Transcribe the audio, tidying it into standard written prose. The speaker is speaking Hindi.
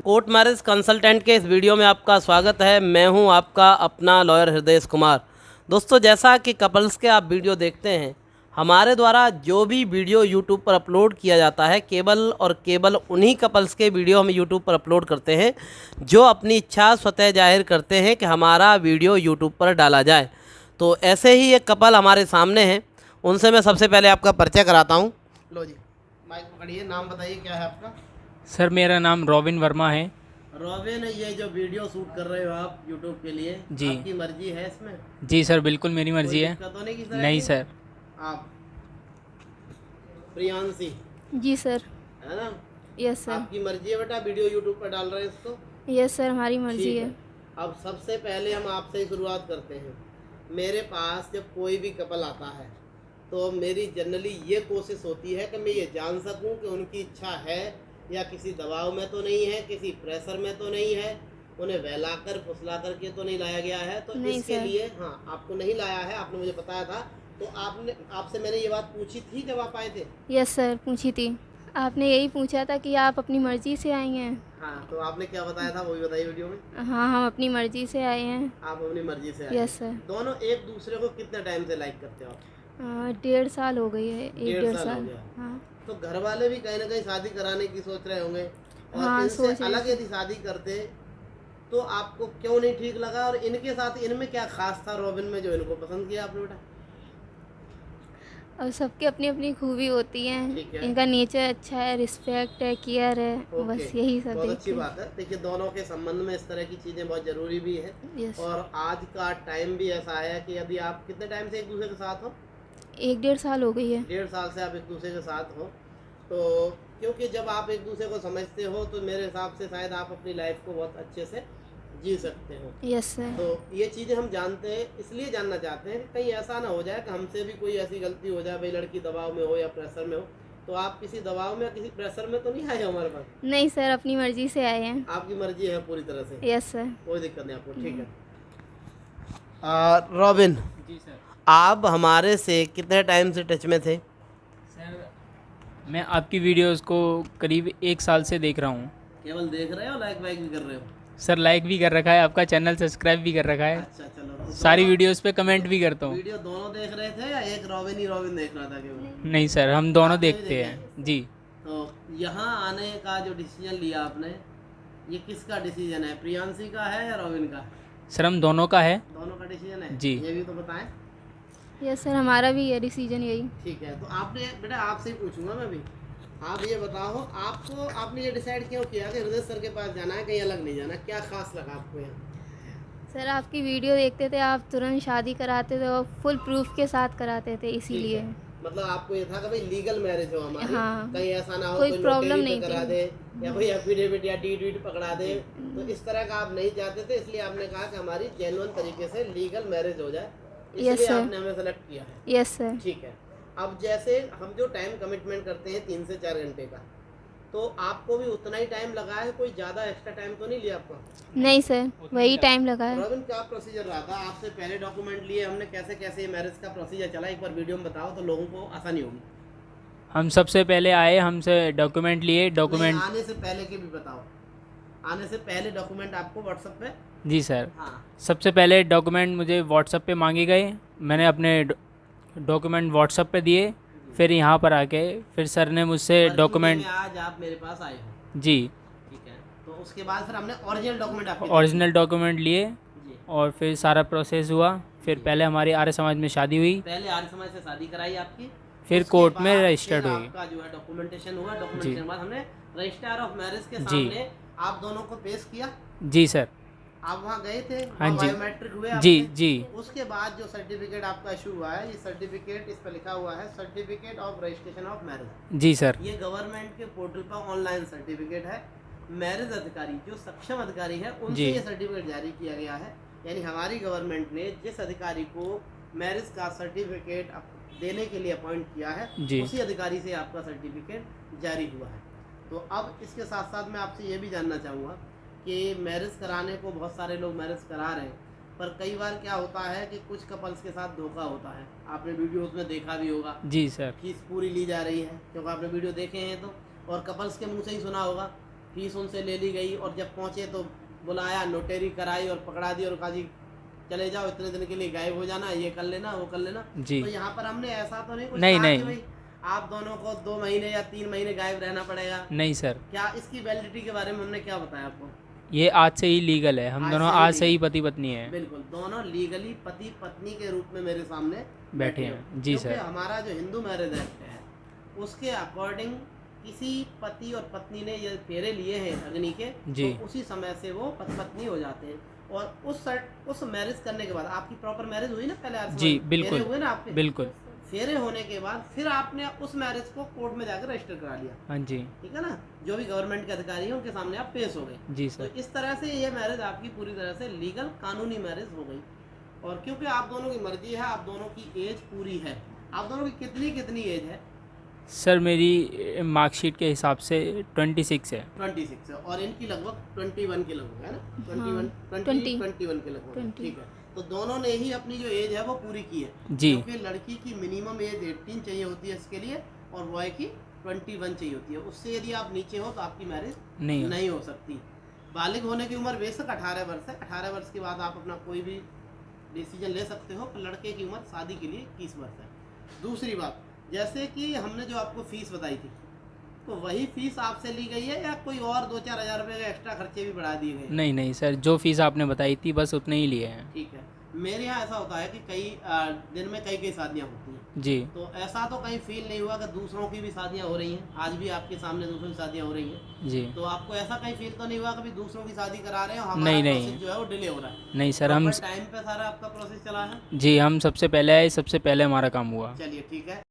कोर्ट मैरिज कंसल्टेंट के इस वीडियो में आपका स्वागत है। मैं हूं आपका अपना लॉयर हृदय कुमार। दोस्तों, जैसा कि कपल्स के आप वीडियो देखते हैं, हमारे द्वारा जो भी वीडियो यूट्यूब पर अपलोड किया जाता है, केवल उन्हीं कपल्स के वीडियो हम यूट्यूब पर अपलोड करते हैं जो अपनी इच्छा स्वतः जाहिर करते हैं कि हमारा वीडियो यूट्यूब पर डाला जाए। तो ऐसे ही एक कपल हमारे सामने हैं, उनसे मैं सबसे पहले आपका परिचय कराता हूँ। लो जी, माइक पकड़िए, नाम बताइए क्या है आपका? सर मेरा नाम रॉबिन वर्मा है। रॉबिन, ये जो वीडियो शूट कर रहे हो आप यूट्यूब के लिए, जी। आपकी मर्जी है इसमें? जी सर, बिल्कुल मेरी कोई मर्जी है। दिक्कत तो नहीं किस तरह नहीं की? सर। आप प्रियांशी, जी सर। है ना? Yes sir. आपकी मर्जी है बेटा, वीडियो यूट्यूब पर डाल रहे हैं इसको? यस सर, हमारी मर्जी ठीक है। अब सबसे पहले हम आपसे ही शुरुआत करते हैं। मेरे पास जब कोई भी कपल आता है तो मेरी जनरली ये कोशिश होती है कि मैं ये जान सकूं कि उनकी इच्छा है या किसी दबाव में तो नहीं है, किसी प्रेशर में तो नहीं है, उन्हें बहलाकर फुसलाकर के तो नहीं लाया गया है। तो नहीं इसके सर। लिए हाँ, आपको नहीं लाया है, आपने मुझे बताया था। तो आपसे मैंने ये बात पूछी थी जब आप आए थे? यस सर, पूछी थी। आपने यही पूछा था कि आप अपनी मर्जी से आई हैं। हाँ, तो आपने क्या बताया था वो भी बताइए वीडियो में। हाँ, हम अपनी मर्जी से आए हैं। आप अपनी मर्जी से आए? Yes sir. दोनों एक दूसरे को कितने टाइम से लाइक करते हो आप? 1.5 साल हो गई है, 1.5 हो साल। गया। हाँ। तो घर वाले भी कहीं ना कहीं शादी कराने की सोच रहे होंगे, और हाँ, इनसे सोच रहे अलग थे। यदि शादी करते तो आपको क्यों नहीं ठीक लगा? और इनके साथ इनमें क्या खास था रॉबिन में जो इनको पसंद किया आपने बेटा? और सबकी अपनी अपनी खूबी होती ठीक है। है। इनका नेचर अच्छा है, रिस्पेक्ट है, केयर है, ओके, बस यही सब बहुत देखते अच्छी हैं। बात है। देखिए, दोनों के संबंध में इस तरह की चीज़ें बहुत ज़रूरी भी है। यस। और आज का टाइम भी ऐसा है कि यदि आप कितने टाइम से एक दूसरे के साथ हो? 1.5 साल हो गई है। 1.5 साल से आप एक दूसरे के साथ हो। तो क्योंकि जब आप एक दूसरे को समझते हो तो मेरे हिसाब से शायद आप अपनी लाइफ को बहुत अच्छे से जी सकते हो। Yes sir. तो ये चीज़ें हम जानते हैं, इसलिए जानना चाहते हैं कि कहीं ऐसा ना हो जाए कि हमसे भी कोई ऐसी गलती हो जाए, भाई लड़की दबाव में हो या प्रेशर में हो। तो आप किसी दबाव में या किसी प्रेशर में तो नहीं आए हमारे पास? नहीं सर, अपनी मर्जी से आए हैं। आपकी मर्जी है पूरी तरह से? Yes sir. कोई दिक्कत नहीं आपको, ठीक है। रॉबिन, जी सर। आप हमारे से कितने टाइम से टच में थे? सर मैं आपकी वीडियोस को करीब 1 साल से देख रहा हूँ। केवल देख रहे हो, लाइक वाइक भी कर रहे हो? सर लाइक भी कर रखा है, आपका चैनल सब्सक्राइब भी कर रखा है। अच्छा, चलो। तो सारी दोनों- वीडियोस पे कमेंट भी करता हूँ। वीडियो दोनों देख रहे थे या एक रॉबिन ही रॉबिन देख रहा था केवल? नहीं सर, हम दोनों आपने भी देखते देखा हैं। जी। तो यहाँ आने का जो डिसीजन लिया आपने, ये किसका डिसीजन है? प्रियांशी का है या रॉबिन का? सर हम दोनों का है। दोनों का डिसीजन है? जी। ये भी तो बताएं। यस सर, हमारा भी है डिसीजन यही। ठीक है, तो आपने बेटा आपसे ही पूछूंगा मैं भी। आप ये बताओ, आपने ये डिसाइड क्यों किया कि हृदय सर के पास जाना है, कहीं अलग नहीं जाना? क्या खास लगा आपको यहाँ? सर आपकी वीडियो देखते थे, आप तुरंत शादी कराते थे और फुल प्रूफ के साथ कराते थे, ठीक इसीलिए। है। मतलब आपको ये था कि भाई लीगल मैरिज हो हमारी, हाँ। कहीं ऐसा ना हो कोई कोई प्रॉब्लम नोटरी पे नहीं करा थी। दे या कोई एफिडेविट या डीड पकड़ा दे। तो इस तरह का आप नहीं चाहते थे, इसलिए आपने कहा कि हमारी जेन्युइन तरीके से लीगल मैरिज हो जाए, Yes, इसलिए sir. आपने हमें सेलेक्ट किया है। Yes sir. ठीक है। अब जैसे हम जो टाइम कमिटमेंट करते हैं 3 से 4 घंटे का, तो आपको भी उतना ही टाइम लगा है? कोई ज़्यादा एक्स्ट्रा टाइम तो नहीं लिया आपका? नहीं सर, वही टाइम लगा है। रॉबिन, क्या प्रोसीजर रहा था? आपसे पहले डॉक्यूमेंट लिए हमने, कैसे कैसे ये मैरिज का प्रोसीजर चला, एक बार वीडियो में बताओ तो लोगों को आसानी होगी। हम सबसे पहले आए, हमसे डॉक्यूमेंट लिए। डॉक्यूमेंट नहीं, आने से पहले के भी बताओ। आने से पहले डॉक्यूमेंट आपको व्हाट्सएप पे? जी सर। हाँ। सबसे सबसे पहले डॉक्यूमेंट मुझे व्हाट्सएप पे मांगे गए। मैंने अपने डॉक्यूमेंट व्हाट्सएप पे दिए। फिर यहाँ पर आके फिर सर ने मुझसे वर्किंग डे डॉक्यूमेंट। में आज आप मेरे पास आए हो? जी। ठीक है। तो उसके बाद फिर हमने ओरिजिनल डॉक्यूमेंट आपके ओरिजिनल डॉक्यूमेंट लिए जी। और फिर सारा प्रोसेस हुआ। फिर पहले हमारी आर्य समाज में शादी हुई, पहले आर्य समाज से शादी कराई आपकी, फिर उसके कोर्ट में बाद रजिस्टर्ड फिर हुई। आपका जो है डॉक्यूमेंटेशन हुआ। डॉक्यूमेंटेशन के बाद हमने रजिस्ट्रार ऑफ मैरिज के जी। सामने आप दोनों को पेश किया। जी सर। आप वहाँ गए थे? हाँ जी। बायोमेट्रिक हुए जी आपके? जी। उसके बाद जो सर्टिफिकेट आपका इशू हुआ है, ये सर्टिफिकेट, इस पर लिखा हुआ है certificate of registration of marriage. जी सर। ये गवर्नमेंट के पोर्टल पर ऑनलाइन सर्टिफिकेट है। मैरिज अधिकारी जो सक्षम अधिकारी है उनसे जी। ये सर्टिफिकेट जारी किया गया है। यानी हमारी गवर्नमेंट ने जिस अधिकारी को मैरिज का सर्टिफिकेट देने के लिए अपॉइंट किया है, जी। उसी अधिकारी से आपका सर्टिफिकेट जारी हुआ है। तो अब इसके साथ साथ मैं आपसे ये भी जानना चाहूँगा कि मैरिज कराने को बहुत सारे लोग मैरिज करा रहे हैं, पर कई बार क्या होता है कि कुछ कपल्स के साथ धोखा होता है। आपने वीडियोस में देखा भी होगा, जी सर। फीस पूरी ली जा रही है, क्योंकि आपने वीडियो देखे हैं तो, और कपल्स के मुंह से ही सुना होगा फीस उनसे ले ली गई और जब पहुँचे तो बुलाया, नोटरी कराई और पकड़ा दी और कहा जी चले जाओ, इतने दिन के लिए गायब हो जाना, ये कर लेना वो कर लेना। जी। तो यहाँ पर हमने ऐसा तो नहीं कुछ नहीं, कहा कि नहीं। भाई आप दोनों को 2 महीने या 3 महीने गायब रहना पड़ेगा? नहीं सर, क्या इसकी वैलिडिटी के बारे में हमने क्या बताया आपको? ये आज से ही लीगल है, हम आज दोनों से ही आज से ही लीगल। पति पत्नी हैं, बिल्कुल, दोनों लीगली पति पत्नी के रूप में मेरे सामने बैठे हो। हैं। जी क्योंकि सर। हमारा जो हिंदू मैरिज एक्ट है उसके अकॉर्डिंग किसी पति और पत्नी ने ये फेरे लिए हैं अग्नि के, जी। तो उसी समय से वो पति पत्नी हो जाते हैं। और उस मैरिज करने के बाद आपकी प्रॉपर मैरिज हुई ना पहले? आज जी, फेरे बिल्कुल हुए ना आपके? बिल्कुल। फेरे होने के बाद फिर आपने उस मैरिज को कोर्ट में जाकर रजिस्टर करा लिया, हाँ जी। ठीक है ना? जो भी गवर्नमेंट के अधिकारी हैं उनके सामने आप पेश हो गए। जी तो सर। इस तरह से ये मैरिज आपकी पूरी तरह से लीगल कानूनी मैरिज हो गई। और क्योंकि आप दोनों की मर्जी है, आप दोनों की एज पूरी है। आप दोनों की कितनी एज है? सर मेरी मार्कशीट के हिसाब से 26 है। 26 है और इनकी लगभग 21 के लगभग है ना? 21 के लगभग, 20। ठीक है। तो दोनों ने ही अपनी जो एज है वो पूरी की है। जी। क्योंकि लड़की की मिनिमम एज 18 चाहिए होती है इसके लिए और बॉय की 21 चाहिए होती है। उससे यदि आप नीचे हो तो आपकी मैरिज नहीं हो सकती। बालिग होने की उम्र बेशक 18 वर्ष है। 18 वर्ष के बाद आप अपना कोई भी डिसीजन ले सकते हो, पर लड़के की उम्र शादी के लिए 21 वर्ष है। दूसरी बात, जैसे कि हमने जो आपको फीस बताई थी, तो वही फीस आपसे ली गई है या कोई और 2-4 हज़ार रुपये का एक्स्ट्रा खर्चे भी बढ़ा दिए गए? नहीं नहीं सर, जो फीस आपने बताई थी बस उतने ही लिए हैं। ठीक है। मेरे यहाँ ऐसा होता है कि कई दिन में कई शादियाँ होती हैं, जी। तो ऐसा तो कहीं फील नहीं हुआ कि दूसरों की भी शादियाँ हो रही हैं? आज भी आपके सामने दूसरों की शादियाँ हो रही हैं, जी। तो आपको ऐसा कहीं फील तो नहीं हुआ कभी दूसरों की शादी करा रहे हो, हमारा नहीं, प्रोसेस नहीं। जो है वो डिले हो रहा है? नहीं सर, हम टाइम पे सारा आपका प्रोसेस चला है? जी, हम सबसे पहले आए, सबसे पहले हमारा काम हुआ। चलिए ठीक है।